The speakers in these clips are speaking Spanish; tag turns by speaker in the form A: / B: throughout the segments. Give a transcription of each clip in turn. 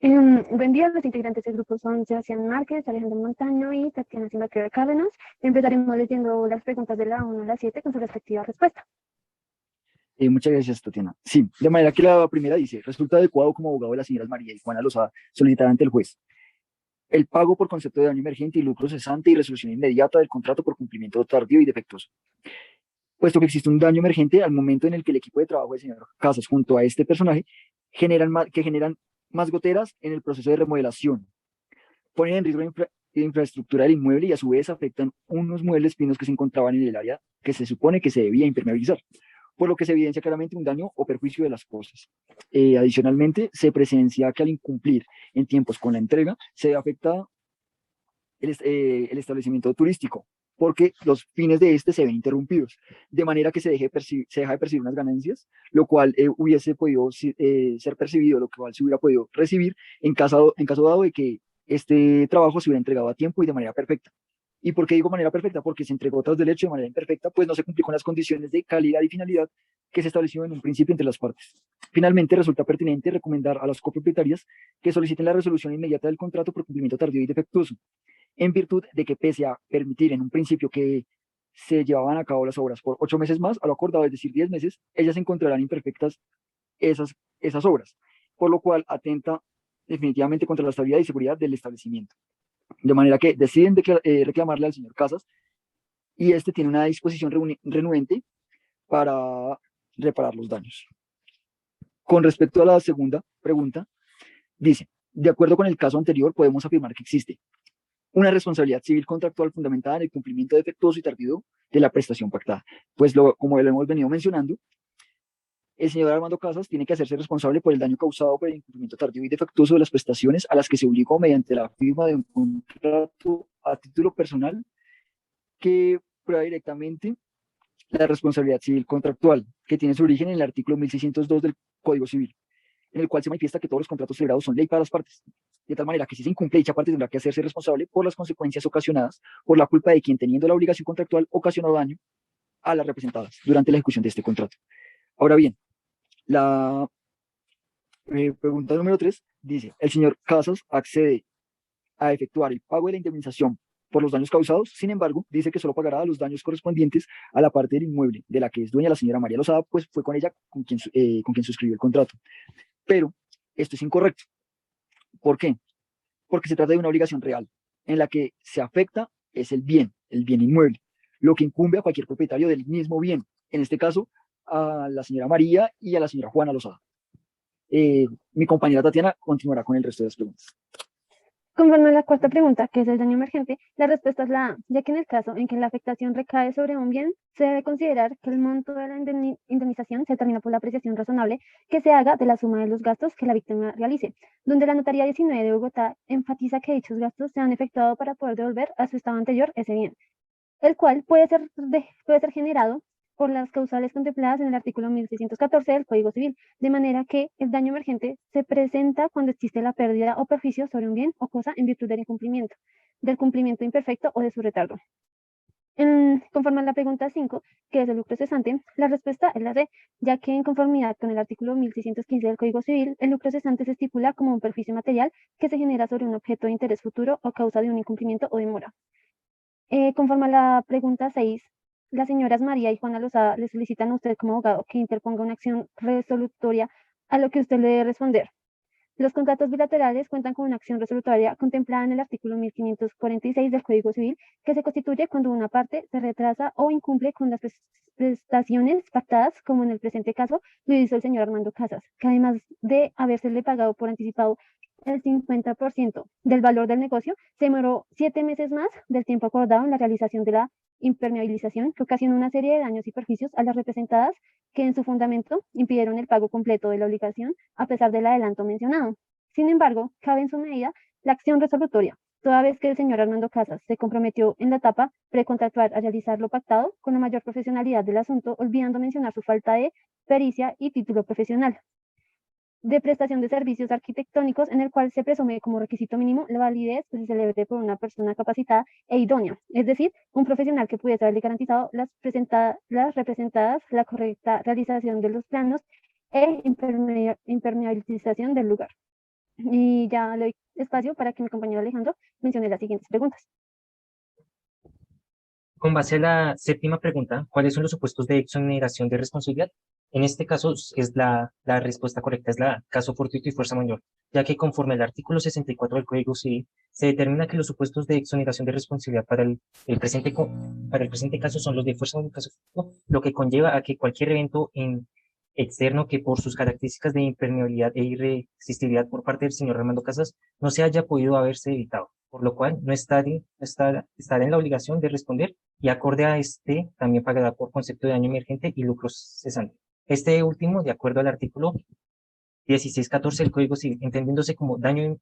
A: Buen día, los integrantes del grupo son Sebastián Márquez, Alejandro Montaño y Tatiana Silva Cárdenas. Empezaremos leyendo las preguntas de la 1 a la 7 con su respectiva respuesta.
B: Muchas gracias, Tatiana. Sí, de manera que la primera dice, resulta adecuado como abogado de las señoras María y Juana Lozada solicitar ante el juez el pago por concepto de daño emergente y lucro cesante y resolución inmediata del contrato por cumplimiento tardío y defectuoso. Puesto que existe un daño emergente al momento en el que el equipo de trabajo del señor Casas junto a este personaje generan más goteras en el proceso de remodelación, ponen en riesgo la infraestructura del inmueble y a su vez afectan unos muebles finos que se encontraban en el área que se supone que se debía impermeabilizar, por lo que se evidencia claramente un daño o perjuicio de las cosas. Adicionalmente, se presencia que al incumplir en tiempos con la entrega, se afecta el establecimiento turístico, porque los fines de este se ven interrumpidos, de manera que se deja de percibir unas ganancias, lo cual hubiese podido ser percibido, lo cual se hubiera podido recibir en caso dado de que este trabajo se hubiera entregado a tiempo y de manera perfecta. ¿Y por qué digo manera perfecta? Porque se entregó tras derecho de manera imperfecta, pues no se cumplió con las condiciones de calidad y finalidad que se estableció en un principio entre las partes. Finalmente, resulta pertinente recomendar a las copropietarias que soliciten la resolución inmediata del contrato por cumplimiento tardío y defectuoso, en virtud de que pese a permitir en un principio que se llevaban a cabo las obras por 8 meses más, a lo acordado, es decir, 10 meses, ellas encontrarán imperfectas esas obras, por lo cual atenta definitivamente contra la estabilidad y seguridad del establecimiento. De manera que deciden reclamarle al señor Casas y este tiene una disposición renuente para reparar los daños. Con respecto a la segunda pregunta, dice, de acuerdo con el caso anterior, podemos afirmar que existe una responsabilidad civil contractual fundamentada en el cumplimiento defectuoso y tardío de la prestación pactada. Pues como lo hemos venido mencionando, el señor Armando Casas tiene que hacerse responsable por el daño causado por el incumplimiento tardío y defectuoso de las prestaciones a las que se obligó mediante la firma de un contrato a título personal que prueba directamente la responsabilidad civil contractual, que tiene su origen en el artículo 1602 del Código Civil, en el cual se manifiesta que todos los contratos celebrados son ley para las partes, de tal manera que si se incumple, dicha parte tendrá que hacerse responsable por las consecuencias ocasionadas por la culpa de quien, teniendo la obligación contractual, ocasionó daño a las representadas durante la ejecución de este contrato. Ahora bien, la pregunta número 3 dice, el señor Casas accede a efectuar el pago de la indemnización por los daños causados. Sin embargo, dice que solo pagará los daños correspondientes a la parte del inmueble de la que es dueña la señora María Lozada, pues fue con ella con quien suscribió el contrato. Pero esto es incorrecto. ¿Por qué? Porque se trata de una obligación real, en la que se afecta es el bien inmueble, lo que incumbe a cualquier propietario del mismo bien, en este caso a la señora María y a la señora Juana Lozada. Mi compañera Tatiana continuará con el resto de las preguntas.
A: Conforme a la cuarta pregunta, que es el daño emergente, la respuesta es la A, ya que en el caso en que la afectación recae sobre un bien, se debe considerar que el monto de la indemnización se determina por la apreciación razonable que se haga de la suma de los gastos que la víctima realice, donde la Notaría 19 de Bogotá enfatiza que dichos gastos se han efectuado para poder devolver a su estado anterior ese bien, el cual puede ser generado por las causales contempladas en el artículo 1614 del Código Civil, de manera que el daño emergente se presenta cuando existe la pérdida o perjuicio sobre un bien o cosa en virtud del incumplimiento, del cumplimiento imperfecto o de su retardo. Conforme a la pregunta 5, que es el lucro cesante, la respuesta es la C, ya que en conformidad con el artículo 1615 del Código Civil, el lucro cesante se estipula como un perjuicio material que se genera sobre un objeto de interés futuro o causa de un incumplimiento o demora. Conforme a la pregunta 6, las señoras María y Juana Lozada le solicitan a usted como abogado que interponga una acción resolutoria a lo que usted le debe responder. Los contratos bilaterales cuentan con una acción resolutoria contemplada en el artículo 1546 del Código Civil, que se constituye cuando una parte se retrasa o incumple con las prestaciones pactadas, como en el presente caso lo hizo el señor Armando Casas, que además de habérsele pagado por anticipado el 50% del valor del negocio, se demoró 7 meses más del tiempo acordado en la realización de la impermeabilización, que ocasionó una serie de daños y perjuicios a las representadas que en su fundamento impidieron el pago completo de la obligación a pesar del adelanto mencionado. Sin embargo, cabe en su medida la acción resolutoria, toda vez que el señor Armando Casas se comprometió en la etapa precontractual a realizar lo pactado con la mayor profesionalidad del asunto, olvidando mencionar su falta de pericia y título profesional de prestación de servicios arquitectónicos, en el cual se presume como requisito mínimo la validez que se celebre por una persona capacitada e idónea, es decir, un profesional que pudiese haberle garantizado las representadas la correcta realización de los planos e impermeabilización del lugar. Y ya le doy espacio para que mi compañero Alejandro mencione las siguientes preguntas.
C: Con base a la séptima pregunta, ¿cuáles son los supuestos de exoneración de responsabilidad? En este caso, la respuesta correcta es la caso fortuito y fuerza mayor, ya que conforme al artículo 64 del Código Civil, se determina que los supuestos de exoneración de responsabilidad para el presente caso son los de fuerza mayor, caso fortuito, lo que conlleva a que cualquier evento externo que por sus características de impermeabilidad e irresistibilidad por parte del señor Armando Casas no se haya podido haberse evitado, por lo cual no estará en la obligación de responder y acorde a este también pagará por concepto de daño emergente y lucros cesantes. Este último, de acuerdo al artículo 1614 del Código Civil, entendiéndose como daño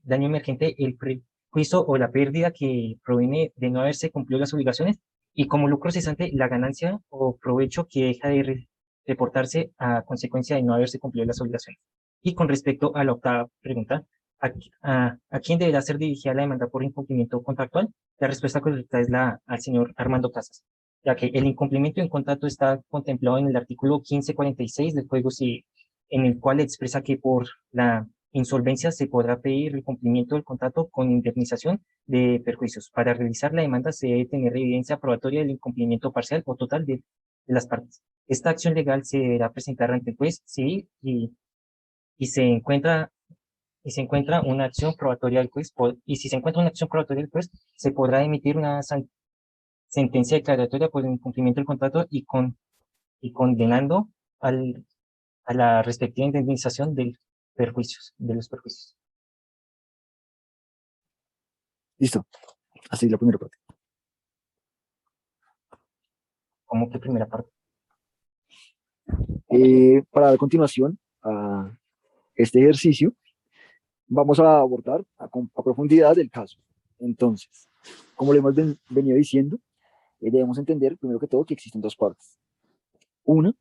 C: emergente el prejuicio o la pérdida que proviene de no haberse cumplido las obligaciones, y como lucro cesante la ganancia o provecho que deja de reportarse a consecuencia de no haberse cumplido las obligaciones. Y con respecto a la octava pregunta, ¿a quién deberá ser dirigida la demanda por incumplimiento contractual? La respuesta correcta es al señor Armando Casas, ya que el incumplimiento en contrato está contemplado en el artículo 1546 del Código Civil, en el cual expresa que por la insolvencia se podrá pedir el cumplimiento del contrato con indemnización de perjuicios. Para realizar la demanda se debe tener evidencia probatoria del incumplimiento parcial o total de las partes. Esta acción legal se deberá presentar ante el juez civil y se encuentra una acción probatoria del juez, y si se encuentra una acción probatoria del juez, se podrá emitir una sentencia declaratoria por el incumplimiento del contrato y condenando a la respectiva indemnización de los perjuicios.
B: Listo. Así la primera parte.
C: ¿Cómo que primera parte?
B: Para dar continuación a este ejercicio, vamos a abordar a profundidad el caso. Entonces, como le hemos venido diciendo, debemos entender primero que todo que existen dos partes. Una,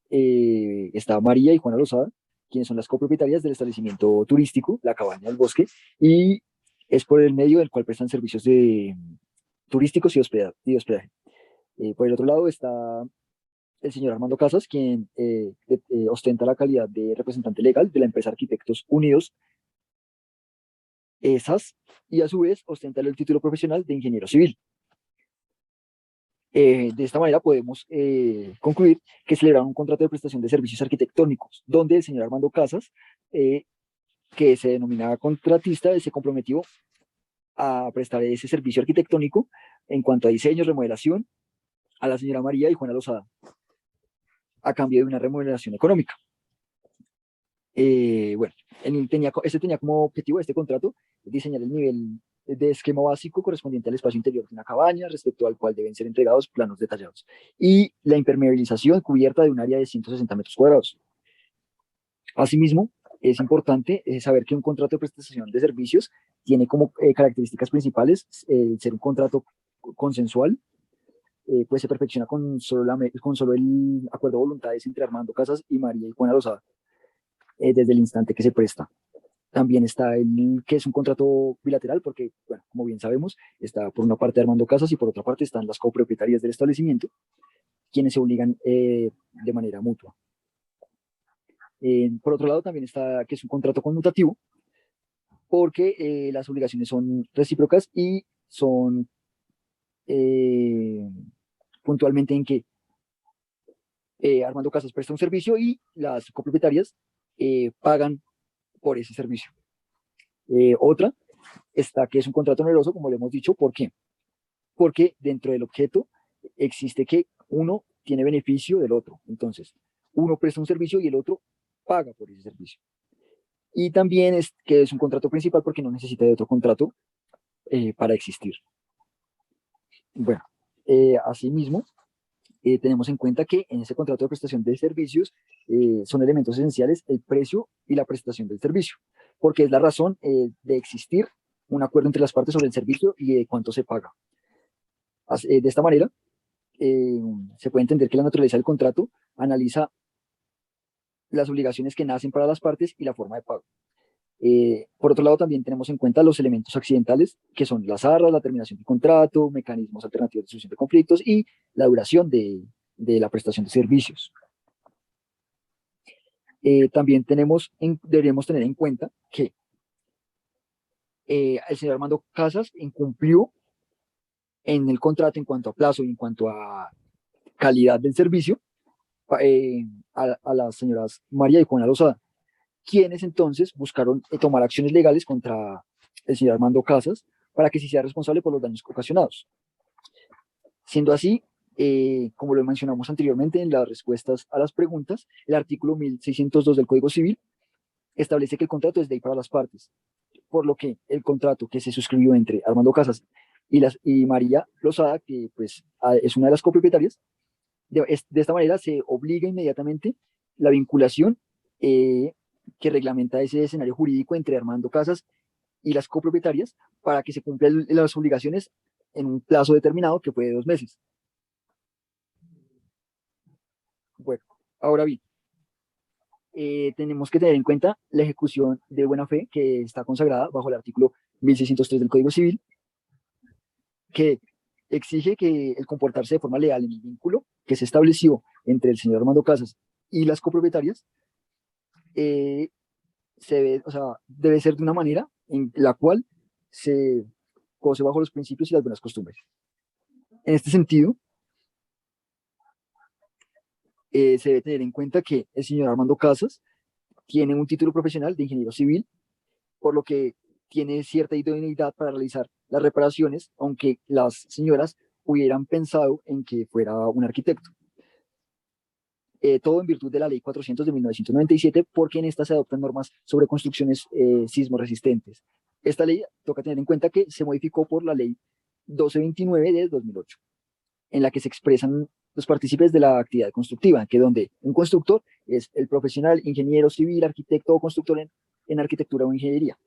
B: está María y Juana Lozada, quienes son las copropietarias del establecimiento turístico, la Cabaña del Bosque, y es por el medio del cual prestan servicios turísticos y hospedaje. Por el otro lado está el señor Armando Casas, quien ostenta la calidad de representante legal de la empresa Arquitectos Unidos, ESAS, y a su vez ostenta el título profesional de ingeniero civil. De esta manera podemos concluir que celebraron un contrato de prestación de servicios arquitectónicos, donde el señor Armando Casas, que se denominaba contratista, se comprometió a prestar ese servicio arquitectónico en cuanto a diseños, remodelación, a la señora María y Juana Lozada, a cambio de una remuneración económica. Bueno, tenía como objetivo este contrato diseñar el nivel de esquema básico correspondiente al espacio interior de una cabaña, respecto al cual deben ser entregados planos detallados, y la impermeabilización cubierta de un área de 160 metros cuadrados. Asimismo, es importante saber que un contrato de prestación de servicios tiene como características principales ser un contrato consensual, pues se perfecciona con solo el acuerdo de voluntades entre Armando Casas y María y Juana Lozada, desde el instante que se presta. También está el que es un contrato bilateral, porque, bueno, como bien sabemos, está por una parte Armando Casas y por otra parte están las copropietarias del establecimiento, quienes se obligan de manera mutua. Por otro lado, también está que es un contrato conmutativo, porque las obligaciones son recíprocas y son puntualmente en que Armando Casas presta un servicio y las copropietarias pagan por ese servicio. Otra está que es un contrato oneroso, como le hemos dicho. ¿Por qué? Porque dentro del objeto existe que uno tiene beneficio del otro. Entonces, uno presta un servicio y el otro paga por ese servicio. Y también es que es un contrato principal porque no necesita de otro contrato para existir. Bueno, asimismo, tenemos en cuenta que en ese contrato de prestación de servicios son elementos esenciales el precio y la prestación del servicio, porque es la razón de existir un acuerdo entre las partes sobre el servicio y de cuánto se paga. De esta manera, se puede entender que la naturaleza del contrato analiza las obligaciones que nacen para las partes y la forma de pago. Por otro lado, también tenemos en cuenta los elementos accidentales, que son las arras, la terminación del contrato, mecanismos alternativos de solución de conflictos y la duración de la prestación de servicios. También deberíamos tener en cuenta que el señor Armando Casas incumplió en el contrato en cuanto a plazo y en cuanto a calidad del servicio eh, a las señoras María y Juana Lozada, quienes entonces buscaron tomar acciones legales contra el señor Armando Casas para que se hiciera responsable por los daños ocasionados. Siendo así, como lo mencionamos anteriormente en las respuestas a las preguntas, el artículo 1602 del Código Civil establece que el contrato es de y para las partes, por lo que el contrato que se suscribió entre Armando Casas y María Lozada, que pues es una de las copropietarias, de esta manera se obliga inmediatamente la vinculación que reglamenta ese escenario jurídico entre Armando Casas y las copropietarias para que se cumplan las obligaciones en un plazo determinado que fue de 2 meses. Bueno, ahora bien, tenemos que tener en cuenta la ejecución de buena fe que está consagrada bajo el artículo 1603 del Código Civil, que exige que el comportarse de forma leal en el vínculo que se estableció entre el señor Armando Casas y las copropietarias debe ser de una manera en la cual se goce bajo los principios y las buenas costumbres. En este sentido, se debe tener en cuenta que el señor Armando Casas tiene un título profesional de ingeniero civil, por lo que tiene cierta idoneidad para realizar las reparaciones, aunque las señoras hubieran pensado en que fuera un arquitecto. Todo en virtud de la Ley 400 de 1997, porque en esta se adoptan normas sobre construcciones sismo resistentes. Esta ley toca tener en cuenta que se modificó por la Ley 1229 de 2008, en la que se expresan los partícipes de la actividad constructiva, que donde un constructor es el profesional, ingeniero civil, arquitecto o constructor en arquitectura o ingeniería.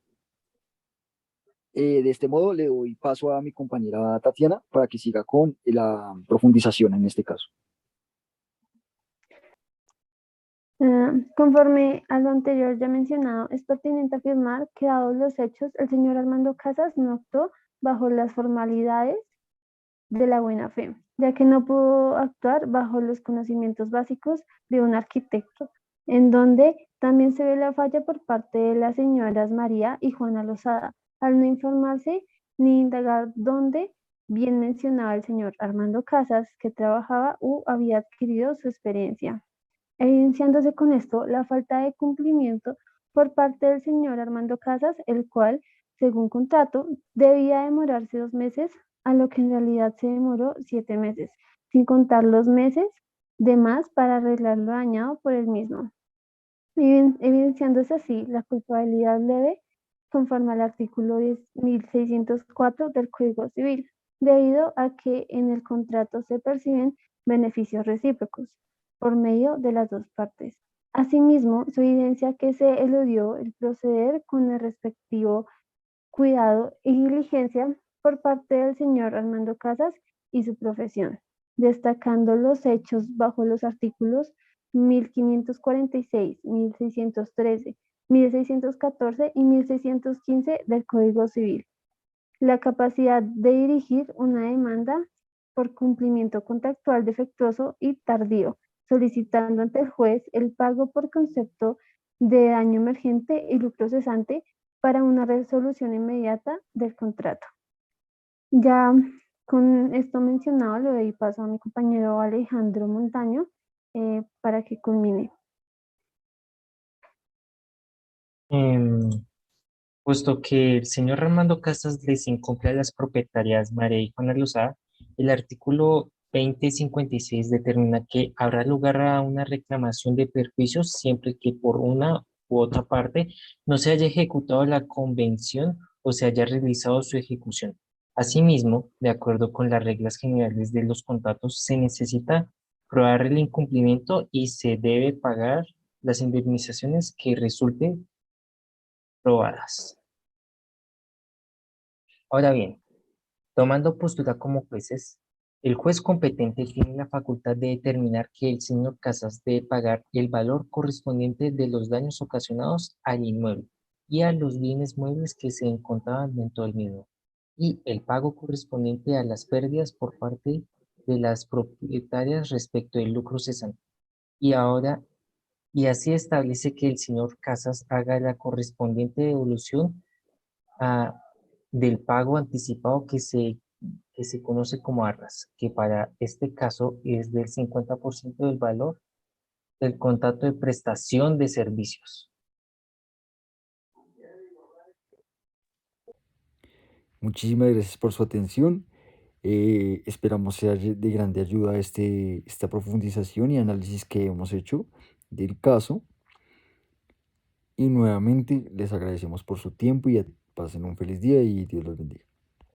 B: De este modo le doy paso a mi compañera Tatiana para que siga con la profundización en este caso.
A: Conforme a lo anterior ya mencionado, es pertinente afirmar que dados los hechos, el señor Armando Casas no actuó bajo las formalidades de la buena fe, ya que no pudo actuar bajo los conocimientos básicos de un arquitecto, en donde también se ve la falla por parte de las señoras María y Juana Lozada, al no informarse ni indagar dónde bien mencionaba el señor Armando Casas que trabajaba o había adquirido su experiencia, evidenciándose con esto la falta de cumplimiento por parte del señor Armando Casas, el cual, según contrato, debía demorarse 2 meses, a lo que en realidad se demoró 7 meses, sin contar los meses de más para arreglar lo dañado por el mismo, evidenciándose así la culpabilidad leve conforme al artículo 1604 del Código Civil, debido a que en el contrato se perciben beneficios recíprocos por medio de las dos partes. Asimismo, se evidencia que se eludió el proceder con el respectivo cuidado y diligencia por parte del señor Armando Casas y su profesión, destacando los hechos bajo los artículos 1546, 1613, 1614 y 1615 del Código Civil. La capacidad de dirigir una demanda por cumplimiento contractual defectuoso y tardío, solicitando ante el juez el pago por concepto de daño emergente y lucro cesante para una resolución inmediata del contrato. Ya con esto mencionado, le doy paso a mi compañero Alejandro Montaño para que culmine.
C: Puesto que el señor Armando Casas les incumple a las propietarias María y Juana Lozada, el artículo 2056 determina que habrá lugar a una reclamación de perjuicios siempre que por una u otra parte no se haya ejecutado la convención o se haya realizado su ejecución. Asimismo, de acuerdo con las reglas generales de los contratos, se necesita probar el incumplimiento y se debe pagar las indemnizaciones que resulten probadas. Ahora bien, tomando postura como jueces, el juez competente tiene la facultad de determinar que el señor Casas debe pagar el valor correspondiente de los daños ocasionados al inmueble y a los bienes muebles que se encontraban dentro del mismo, y el pago correspondiente a las pérdidas por parte de las propietarias respecto del lucro cesante. Y ahora y así establece que el señor Casas haga la correspondiente devolución del pago anticipado que se conoce como arras, que para este caso es del 50% del valor del contrato de prestación de servicios.
B: Muchísimas gracias por su atención. Esperamos sea de grande ayuda esta profundización y análisis que hemos hecho del caso. Y nuevamente les agradecemos por su tiempo y pasen un feliz día y Dios los bendiga.